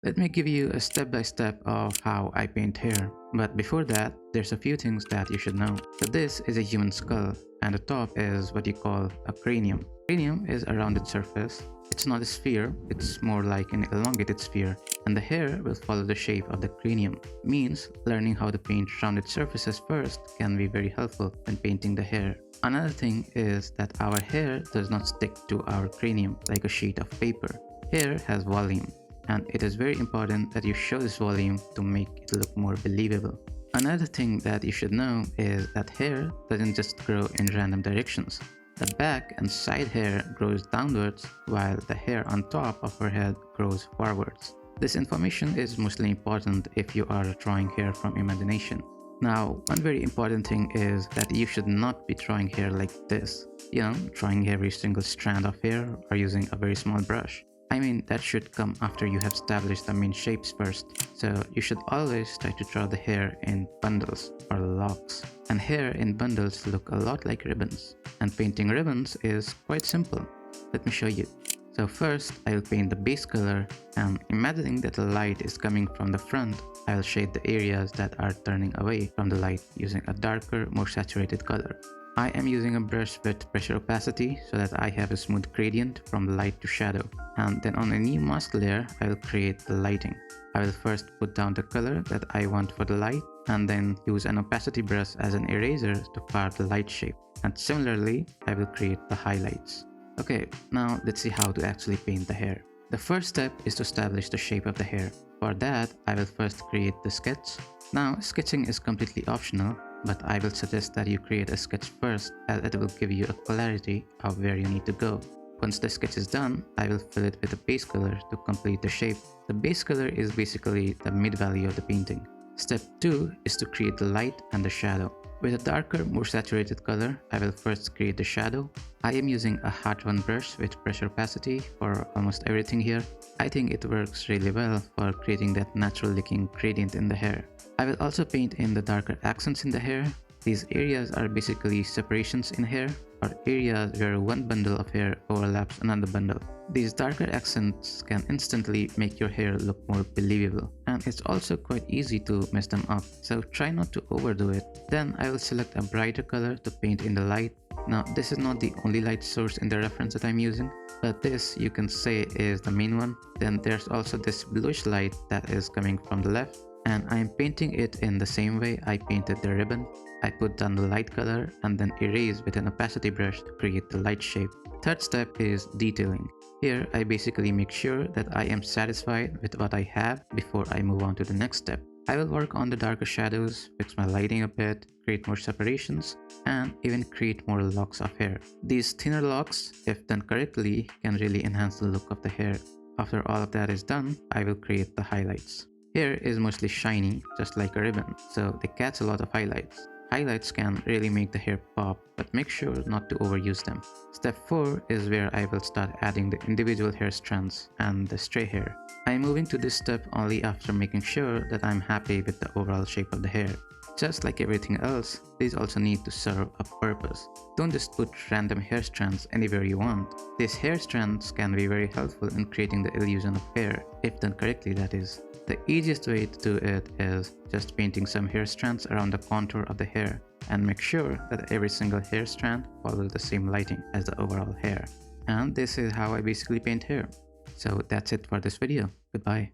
Let me give you a step-by-step of how I paint hair. But before that, there's a few things that you should know. So this is a human skull, and the top is what you call a cranium. Cranium is a rounded surface. It's not a sphere, it's more like an elongated sphere, and the hair will follow the shape of the cranium. Means learning how to paint rounded surfaces first can be very helpful when painting the hair. Another thing is that our hair does not stick to our cranium like a sheet of paper. Hair has volume, and it is very important that you show this volume to make it look more believable. Another thing that you should know is that hair doesn't just grow in random directions. The back and side hair grows downwards while the hair on top of her head grows forwards. This information is mostly important if you are drawing hair from imagination. Now, one very important thing is that you should not be drawing hair like this. Drawing every single strand of hair or using a very small brush. I mean, that should come after you have established the main shapes first. So you should always try to draw the hair in bundles or locks. And hair in bundles look a lot like ribbons. And painting ribbons is quite simple. Let me show you. So first, I will paint the base color, and imagining that the light is coming from the front, I will shade the areas that are turning away from the light using a darker, more saturated color. I am using a brush with pressure opacity so that I have a smooth gradient from light to shadow. And then on a new mask layer, I will create the lighting. I will first put down the color that I want for the light, and then use an opacity brush as an eraser to carve the light shape. And similarly, I will create the highlights. Okay, now let's see how to actually paint the hair. The first step is to establish the shape of the hair. For that, I will first create the sketch. Now, sketching is completely optional, but I will suggest that you create a sketch first, as it will give you a clarity of where you need to go. Once the sketch is done, I will fill it with a base color to complete the shape. The base color is basically the mid-value of the painting. Step 2 is to create the light and the shadow. With a darker, more saturated color, I will first create the shadow. I am using a hard-won brush with pressure opacity for almost everything here. I think it works really well for creating that natural-looking gradient in the hair. I will also paint in the darker accents in the hair. These areas are basically separations in hair, or areas where one bundle of hair overlaps another bundle. These darker accents can instantly make your hair look more believable, and it's also quite easy to mess them up, so try not to overdo it. Then I will select a brighter color to paint in the light. Now, this is not the only light source in the reference that I'm using, but this you can say is the main one. Then there's also this bluish light that is coming from the left, and I'm painting it in the same way I painted the ribbon. I put down the light color and then erase with an opacity brush to create the light shape. Third step is detailing. Here I basically make sure that I am satisfied with what I have before I move on to the next step. I will work on the darker shadows, fix my lighting a bit, create more separations, and even create more locks of hair. These thinner locks, if done correctly, can really enhance the look of the hair. After all of that is done, I will create the highlights. Hair is mostly shiny, just like a ribbon, so they catch a lot of highlights. Highlights can really make the hair pop, but make sure not to overuse them. Step 4 is where I will start adding the individual hair strands and the stray hair. I am moving to this step only after making sure that I'm happy with the overall shape of the hair. Just like everything else, these also need to serve a purpose. Don't just put random hair strands anywhere you want. These hair strands can be very helpful in creating the illusion of hair, if done correctly that is. The easiest way to do it is just painting some hair strands around the contour of the hair, and make sure that every single hair strand follows the same lighting as the overall hair. And this is how I basically paint hair. So that's it for this video. Goodbye.